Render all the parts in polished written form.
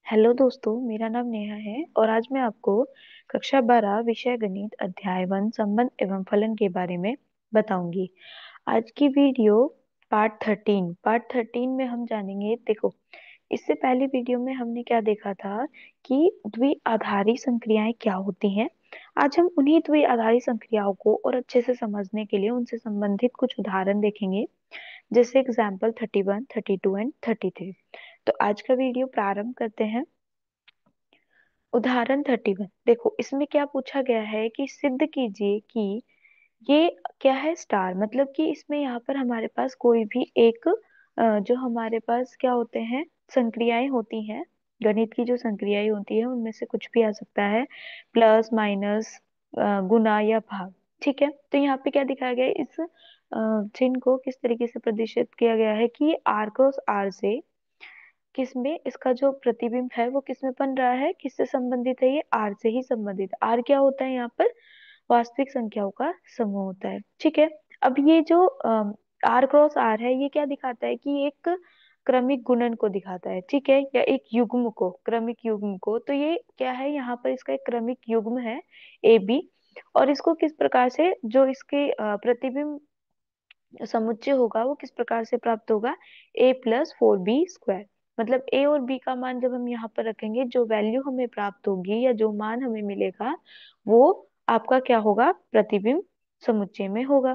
Hello दोस्तों, मेरा नाम नेहा है और आज मैं आपको कक्षा 12 विषय गणित अध्याय 1 संबंध एवं फलन के बारे में बताऊंगी। आज की वीडियो पार्ट 13 में हम जानेंगे। देखो, इससे पहली वीडियो में हमने क्या देखा था कि द्विआधारी संक्रियाएं क्या होती हैं। आज हम उन्हीं द्विआधारी संक्रियाओं को और अच्छे से समझने के लिए उनसे संबंधित कुछ उदाहरण देखेंगे, जैसे एग्जाम्पल 31, 32 एंड 33। तो आज का वीडियो प्रारंभ करते हैं। उदाहरण 31, देखो इसमें क्या पूछा गया है कि सिद्ध कीजिए कि ये क्या है स्टार, मतलब कि इसमें यहाँ पर हमारे पास कोई भी एक जो हमारे पास क्या होते हैं संक्रियाएं होती हैं। गणित की जो संक्रियाएं होती है उनमें से कुछ भी आ सकता है, प्लस माइनस, गुना या भाग। ठीक है, तो यहाँ पे क्या दिखाया गया है, इस चिन्ह को किस तरीके से प्रदर्शित किया गया है कि आर क्रॉस आर से किसमें इसका जो प्रतिबिंब है वो किसमें बन रहा है, किससे संबंधित है, ये आर से ही संबंधित है। आर क्या होता है यहाँ पर, वास्तविक संख्याओं का समूह होता है। ठीक है, अब ये जो आर क्रॉस आर है ये क्या दिखाता है कि एक क्रमिक गुणन को दिखाता है। ठीक है, या एक युग्म को, क्रमिक युग्म को। तो ये क्या है, यहाँ पर इसका एक क्रमिक युग्म है ए बी। और इसको किस प्रकार से जो इसके प्रतिबिंब समुच्चय होगा वो किस प्रकार से प्राप्त होगा, a+4b²। मतलब a और b का मान जब हम यहाँ पर रखेंगे, जो वैल्यू हमें प्राप्त होगी या जो मान हमें मिलेगा वो आपका क्या होगा, प्रतिबिंब समुच्चय में होगा।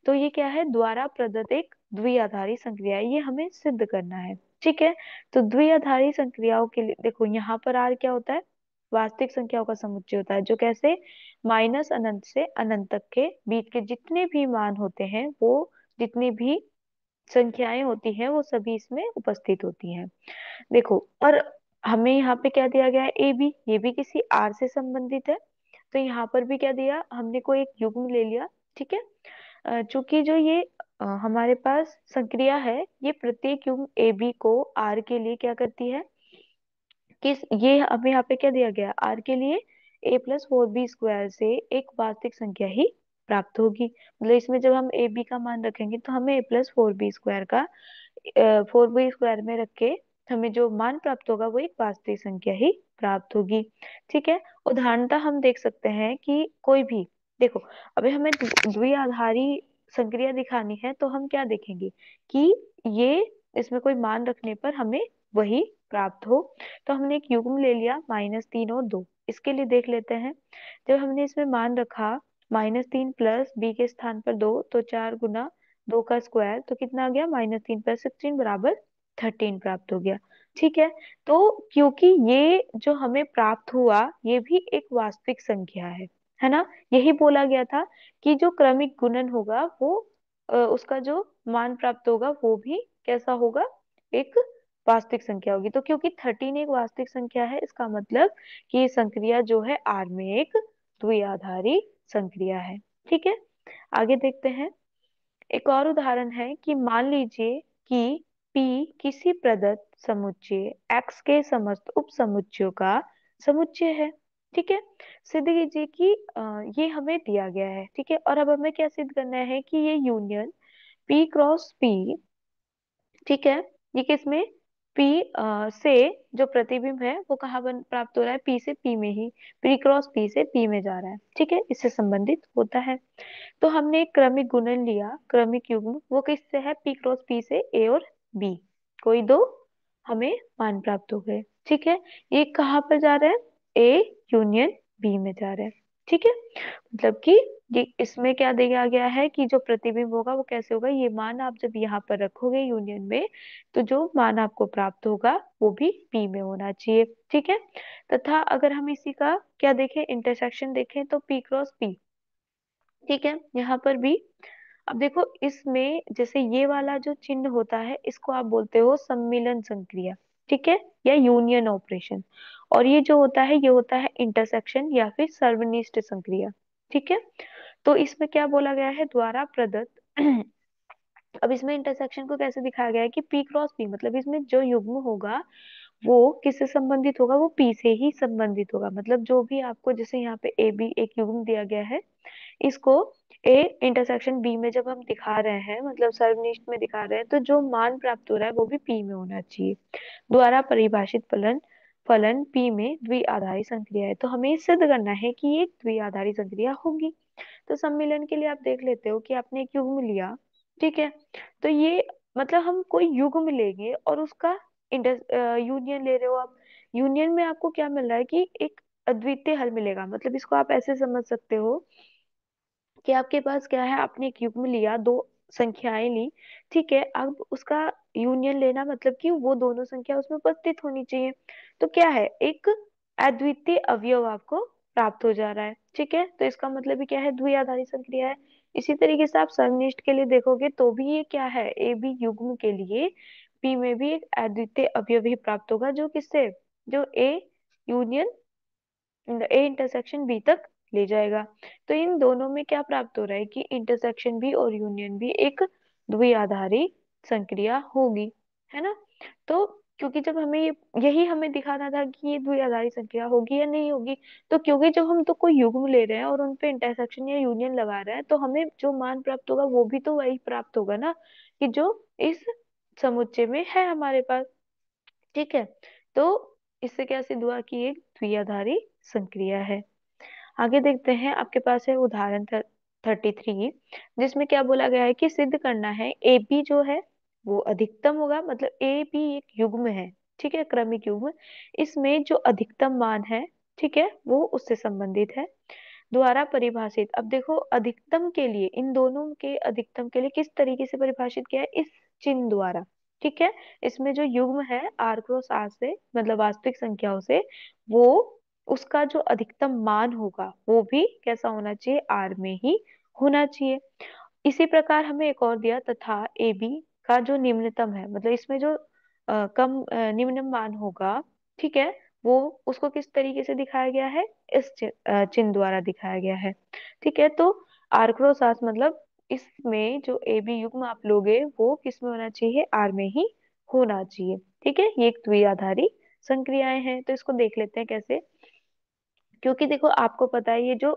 तो ये क्या है, द्वारा प्रदत्त एक द्विआधारी संक्रिया है, ये हमें सिद्ध करना है। ठीक है, तो द्विआधारी संक्रियाओं के लिए देखो यहाँ पर r क्या होता है, वास्तविक संख्याओं का समुच्चय होता है, जो कैसे माइनस अनंत से अनंत तक के बीच के जितने भी मान होते हैं, वो जितनी भी संख्याएं होती हैं वो सभी इसमें उपस्थित होती हैं। देखो, और हमें यहाँ पे क्या दिया गया है, ए बी, ये भी किसी आर से संबंधित है। तो यहाँ पर भी क्या दिया हमने, कोई एक युग्म ले लिया। ठीक है, चूंकि जो ये हमारे पास संक्रिया है, ये प्रत्येक युग्म ए बी को आर के लिए क्या करती है, किस ये हमें यहाँ पे क्या दिया गया, आर के लिए a+4b² से एक वास्तविक संख्या ही प्राप्त होगी। मतलब इसमें जब हम ए बी का मान रखेंगे तो हमें a+4b² का 4b² में रख के हमें जो मान प्राप्त होगा वो एक वास्तविक संख्या ही प्राप्त होगी। ठीक है, उदाहरणतः हम देख सकते हैं कि कोई भी, देखो अभी हमें द्विआधारी संक्रिया दिखानी है तो हम क्या देखेंगे कि ये इसमें कोई मान रखने पर हमें वही प्राप्त हो। तो हमने एक युग्म ले लिया -3 और 2। इसके लिए देख लेते हैं, जब हमने इसमें मान रखा -3 प्लस बी के स्थान पर 2, तो 4 गुना 2 का स्क्वायर, तो कितना आ गया, -3 + 16 बराबर 13 प्राप्त हो गया। ठीक है, तो क्योंकि ये जो हमें प्राप्त हुआ ये भी एक वास्तविक संख्या है ना। यही बोला गया था कि जो क्रमिक गुणन होगा वो उसका जो मान प्राप्त होगा वो भी कैसा होगा, एक वास्तविक संख्या होगी। तो क्योंकि 13 एक वास्तविक संख्या है, इसका मतलब कि ये संक्रिया जो है आर में एक द्विआधारी संक्रिया है। ठीक है, आगे देखते हैं। एक और उदाहरण है कि मान लीजिए कि P किसी प्रदत्त समुच्चय X के समस्त उप समुच्चयों का समुच्चय है। ठीक है, सिद्ध कीजिए कि ये हमें दिया गया है। ठीक है, और अब हमें क्या सिद्ध करना है कि ये यूनियन P×P, ठीक है, ये किसमें, P से जो प्रतिबिंब है वो कहाँ बन प्राप्त हो रहा है, P से P में ही, P×P से P में जा रहा है। ठीक है, इससे संबंधित होता है। तो हमने एक क्रमिक गुणन लिया, क्रमिक युग्म, वो किससे है, P×P से A और B, कोई दो हमें मान प्राप्त हो गए। ठीक है, ये कहाँ पर जा रहा है, A यूनियन B में जा रहा है। ठीक है, मतलब कि ये इसमें क्या दिया गया है कि जो प्रतिबिंब होगा वो कैसे होगा, ये मान आप जब यहाँ पर रखोगे यूनियन में, तो जो मान आपको प्राप्त होगा वो भी P में होना चाहिए। ठीक है, तथा अगर हम इसी का क्या देखें, इंटरसेक्शन देखें, तो P×P। ठीक है, यहाँ पर भी अब देखो, इसमें जैसे ये वाला जो चिन्ह होता है इसको आप बोलते हो सम्मिलन संक्रिया। ठीक है, या यूनियन ऑपरेशन। और ये जो होता है ये होता है इंटरसेक्शन या फिर सर्वनिष्ठ संक्रिया। ठीक है, तो इसमें क्या बोला गया है, द्वारा प्रदत्त अब इसमें इंटरसेक्शन को कैसे दिखाया गया है कि P×P, मतलब इसमें जो युग्म होगा वो किससे संबंधित होगा, वो P से ही संबंधित होगा। मतलब जो भी आपको, जैसे यहाँ पे ए बी एक युग्म दिया गया है, इसको ए इंटरसेक्शन बी में जब हम दिखा रहे हैं, मतलब सर्वनिष्ठ में दिखा रहे हैं, तो जो मान प्राप्त हो रहा है वो भी पी में होना चाहिए। द्वारा परिभाषित फलन फलन P में द्विआधारी संक्रिया है, तो हमें ये सिद्ध करना है कि ये द्विआधारी संक्रिया होगी। तो सम्मिलन के लिए आप देख लेते हो कि आपने एक युग्म लिया, ठीक है। तो ये मतलब हम कोई युग्म लेंगे और उसका यूनियन ले रहे हो आप। यूनियन में आपको क्या मिल रहा है कि एक अद्वितीय हल मिलेगा। मतलब इसको आप ऐसे समझ सकते हो कि आपके पास क्या है, आपने एक युग्म लिया, दो संख्याएं ली, ठीक है। अब उसका यूनियन लेना मतलब कि वो दोनों संख्या उसमें उपस्थित होनी चाहिए। तो क्या है, एक अद्वितीय अवयव आपको प्राप्त हो जा रहा है, ठीक है। तो इसका मतलब भी क्या है, द्विआधारी संक्रिया है। इसी तरीके से आप सन्निष्ठ के लिए देखोगे तो भी ये क्या है, ए बी युग्म के लिए पी में भी एक अद्वितीय अवयव ही प्राप्त होगा, जो किससे, जो A union A intersection B तक ले जाएगा। तो इन दोनों में क्या प्राप्त हो रहा है कि इंटरसेक्शन भी और यूनियन भी एक द्विआधारी संक्रिया होगी, है ना। तो क्योंकि जब हमें यही हमें दिखाना था कि ये द्विआधारी संक्रिया होगी या नहीं होगी, तो क्योंकि जब हम तो कोई युग्म ले रहे हैं और उन पे इंटरसेक्शन या यूनियन लगा रहे हैं, तो हमें जो मान प्राप्त होगा वो भी तो वही प्राप्त होगा ना, कि जो इस समुच्चय में है हमारे पास, ठीक है। तो इससे क्या सिद्ध हुआ कि एक द्विआधारी संक्रिया है। आगे देखते हैं, आपके पास है उदाहरण 33, जिसमें क्या बोला गया है कि सिद्ध करना है ए बी जो है वो अधिकतम होगा। मतलब ए बी एक युग्म है, ठीक है, क्रमिक युग्म। इसमें जो अधिकतम मान है, ठीक है, वो उससे संबंधित है, द्वारा परिभाषित। अब देखो अधिकतम के लिए, इन दोनों के अधिकतम के लिए किस तरीके से परिभाषित किया है, इस चिन्ह द्वारा, ठीक है। इसमें जो युग्म है आर क्रॉस आर से, मतलब वास्तविक संख्याओं से, वो उसका जो अधिकतम मान होगा वो भी कैसा होना चाहिए, आर में ही होना चाहिए। इसी प्रकार हमें एक और दिया, तथा ए बी का जो निम्नतम है, मतलब इसमें जो निम्न मान होगा, ठीक है, वो उसको किस तरीके से दिखाया गया है, इस चिन्ह द्वारा दिखाया गया है, ठीक है। तो आर क्रॉस आर मतलब इसमें जो ए बी युग्म आप लोगे वो किस में होना चाहिए, आर में ही होना चाहिए, ठीक है। ये एक द्विआधारी संक्रियाएं हैं। तो इसको देख लेते हैं कैसे। क्योंकि देखो आपको पता है ये जो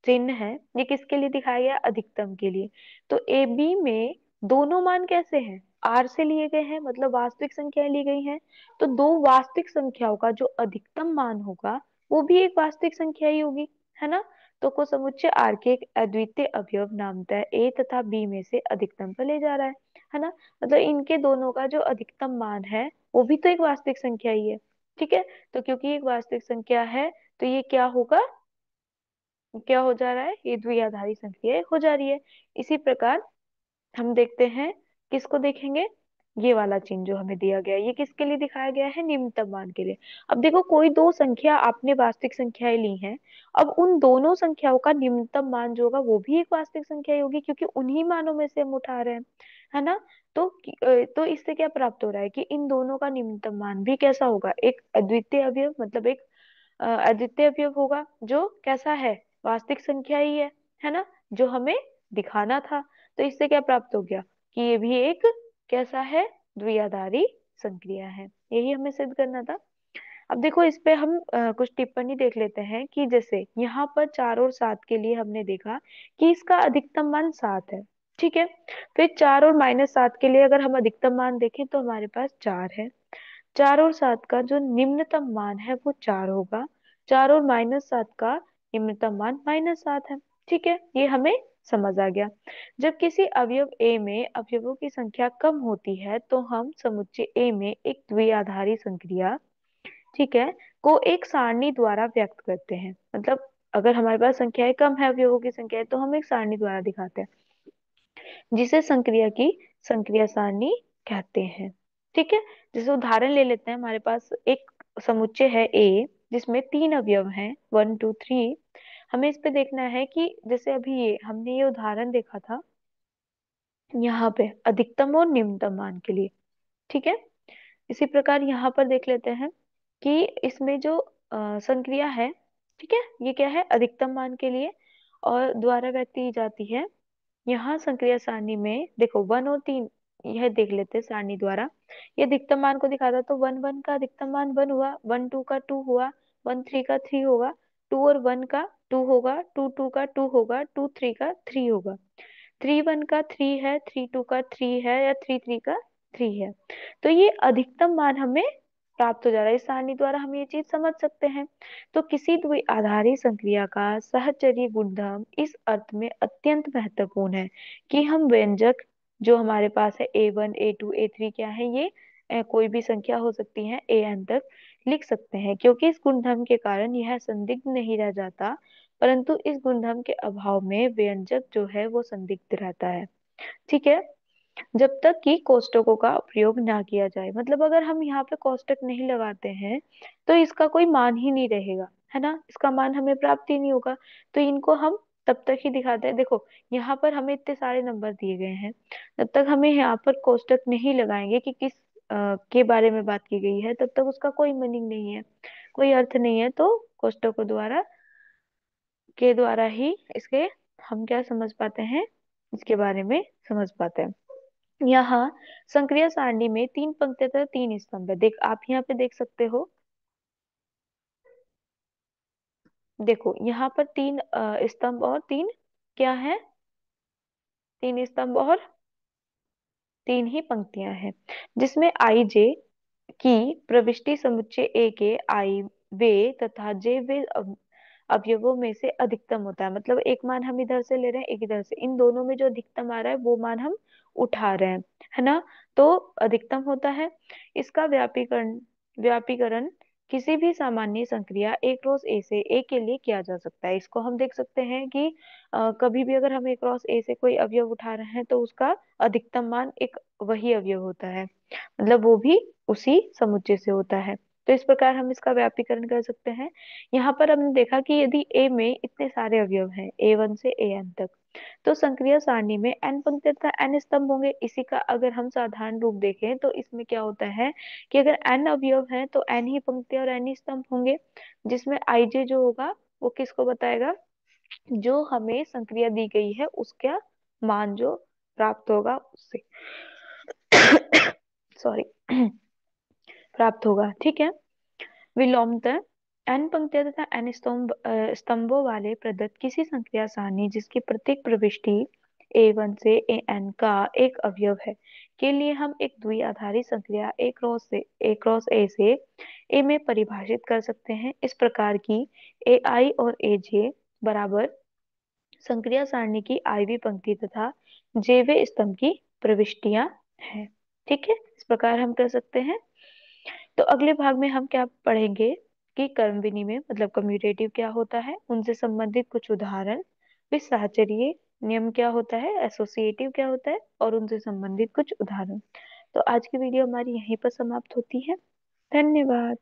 चिन्ह है ये किसके लिए दिखाया गया, अधिकतम के लिए। तो ए बी में दोनों मान कैसे हैं, आर से लिए गए हैं, मतलब वास्तविक संख्याएं ली गई हैं। तो दो वास्तविक संख्याओं का जो अधिकतम मान होगा वो भी एक वास्तविक संख्या ही होगी, है ना। तो को समुच्चय आर के एक अद्वितीय अवयव नामतः ए तथा बी में से अधिकतम पर ले जा रहा है ना। मतलब इनके दोनों का जो अधिकतम मान है वो भी तो एक वास्तविक संख्या ही है, ठीक है। तो क्योंकि एक वास्तविक संख्या है, तो ये क्या होगा, क्या हो जा रहा है, ये द्विआधारी संक्रिया हो जा रही है। इसी प्रकार हम देखते हैं, किसको देखेंगे, ये वाला चिन्ह जो हमें दिया गया है ये किसके लिए दिखाया गया है, निम्नतम मान के लिए। अब देखो कोई दो संख्या आपने वास्तविक संख्याएं ली हैं, अब उन दोनों संख्याओं का निम्नतम मान जो होगा वो भी एक वास्तविक संख्या ही होगी, क्योंकि उन्हीं मानों में से हम उठा रहे हैं, है ना। तो तो इससे क्या प्राप्त हो रहा है कि इन दोनों का निम्नतम मान भी कैसा होगा, एक अद्वितीय अवयव, मतलब एक अद्वितीय अवयव होगा, जो कैसा है, वास्तविक संख्या ही है ना, जो हमें दिखाना था। तो इससे क्या प्राप्त हो गया कि ये भी एक कैसा है, द्विआधारी संक्रिया है। यही हमें सिद्ध करना था। अब देखो इस पे हम कुछ टिप्पणी देख लेते हैं कि जैसे यहाँ पर 4 और 7 के लिए हमने देखा कि इसका अधिकतम मान 7 है, ठीक है। फिर 4 और -7 के लिए अगर हम अधिकतम मान देखें तो हमारे पास 4 है। 4 और 7 का जो निम्नतम मान है वो 4 होगा। 4 और -7 का निम्नतम मान -7 है, ठीक है। ये हमें समझ आ गया। जब किसी अवयव ए में अवयवों की संख्या कम होती है तो हम समुच्चय ए में एक द्विआधारी संक्रिया, ठीक है, को एक सारणी द्वारा व्यक्त करते हैं। मतलब अगर हमारे पास संख्याएं कम है, अवयवों की संख्या है, तो हम एक सारणी द्वारा दिखाते हैं, जिसे संक्रिया की संक्रिया सारणी कहते हैं, ठीक है। जैसे उदाहरण ले लेते हैं, हमारे पास एक समुच्चय है ए जिसमें 3 अवयव हैं, 1 2 3। हमें इस पे देखना है कि जैसे अभी ये हमने ये उदाहरण देखा था यहाँ पे अधिकतम और निम्नतम मान के लिए, ठीक है। इसी प्रकार यहाँ पर देख लेते हैं कि इसमें जो संक्रिया है, ठीक है, ये क्या है, अधिकतम मान के लिए और द्वारा व्यक्त की जाती है। यहाँ संक्रिया सारणी में देखो 1 और 3, यह देख लेते हैं सारणी द्वारा। ये अधिकतम मान को दिखाता, तो 1 1 का अधिकतम मान 1 हुआ, 1 2 का 2 हुआ, 1 3 का 3 होगा, 2 और 1 का 2 होगा, 2 2 का 2 होगा, 2 3 का 3 होगा, 3 1 का 3 है, 3 2 का 3 है, या 3 3 का 3 है। तो ये अधिकतम मान हमें प्राप्त हो जा रहा है। इस सारणी द्वारा हम ये चीज समझ सकते हैं। तो किसी द्विआधारी संक्रिया का सहचर्य गुणधर्म इस अर्थ में अत्यंत महत्वपूर्ण है कि हम व्यंजक जो हमारे पास है A1 A2 A3 क्या है ये, कोई भी संख्या हो सकती है an तक, लिख सकते हैं, क्योंकि इस गुणधर्म के कारण यह संदिग्ध नहीं रह जाता। परंतु इस गुणधर्म के अभाव में व्यंजक जो है वो संदिग्ध रहता है। ठीक है। जब तक कि कोष्टकों का प्रयोग ना किया जाए, मतलब अगर हम यहाँ पे कोष्टक नहीं लगाते हैं तो इसका कोई मान ही नहीं रहेगा, है ना, इसका मान हमें प्राप्त ही नहीं होगा। तो इनको हम तब तक ही दिखाते हैं। देखो यहाँ पर हमें इतने सारे नंबर दिए गए हैं, तब तक हमें यहाँ पर कोष्टक नहीं लगाएंगे कि किस के बारे में बात की गई है, तब तक उसका कोई मीनिंग नहीं है, कोई अर्थ नहीं है। तो कोष्टकों द्वारा ही इसके हम क्या समझ पाते हैं, इसके बारे में समझ पाते हैं। यहाँ संक्रिया सारणी में 3 पंक्तियां तथा 3 स्तंभ है। देख आप यहाँ पे देख सकते हो, देखो यहाँ पर 3 स्तंभ और 3 क्या है, 3 स्तंभ और 3 ही पंक्तियां हैं, जिसमें आई जे की प्रविष्टि समुच्चय ए के आई वे तथा जे वे अवयवों में से अधिकतम होता है। मतलब एक मान हम इधर से ले रहे हैं, एक इधर से, इन दोनों में जो अधिकतम आ रहा है वो मान हम उठा रहे हैं, है ना। तो अधिकतम होता है। इसका व्यापीकरण किसी भी सामान्य संक्रिया ए क्रॉस ए से ए के लिए किया जा सकता है। इसको हम देख सकते हैं कि कभी भी अगर हम ए क्रॉस ए से कोई अवयव उठा रहे हैं तो उसका अधिकतम मान एक वही अवयव होता है, मतलब वो भी उसी समुच्चय से होता है। तो इस प्रकार हम इसका व्यापीकरण कर सकते हैं। यहाँ पर हमने देखा कि यदि ए में इतने सारे अवयव हैं A1 से AN तक, तो संक्रिया सारणी में n पंक्ति तथा n स्तंभ होंगे। इसी का अगर हम साधारण रूप देखें तो इसमें क्या होता है कि अगर n अवयव हैं तो n ही पंक्ति और n ही स्तंभ होंगे, जिसमें IJ जो होगा वो किसको बताएगा, जो हमें संक्रिया दी गई है उसका मान जो प्राप्त होगा उससे सॉरी प्राप्त होगा। ठीक है। विलोमतः n पंक्तियां तथा n स्तंभों वाले प्रदत्त किसी संक्रिया सारणी जिसकी प्रत्येक प्रविष्टि A1 से AN का एक अवयव है के लिए हम एक द्विआधारी संक्रिया A से A में परिभाषित कर सकते हैं। इस प्रकार की AI और AJ बराबर संक्रिया सारणी की IV पंक्ति तथा JV स्तंभ की प्रविष्टियां हैं। ठीक है, इस प्रकार हम कर सकते हैं। तो अगले भाग में हम क्या पढ़ेंगे कि कर्म विनिमय मतलब कम्यूटेटिव क्या होता है, उनसे संबंधित कुछ उदाहरण, फिर साहचर्य नियम क्या होता है, एसोसिएटिव क्या होता है, और उनसे संबंधित कुछ उदाहरण। तो आज की वीडियो हमारी यहीं पर समाप्त होती है। धन्यवाद।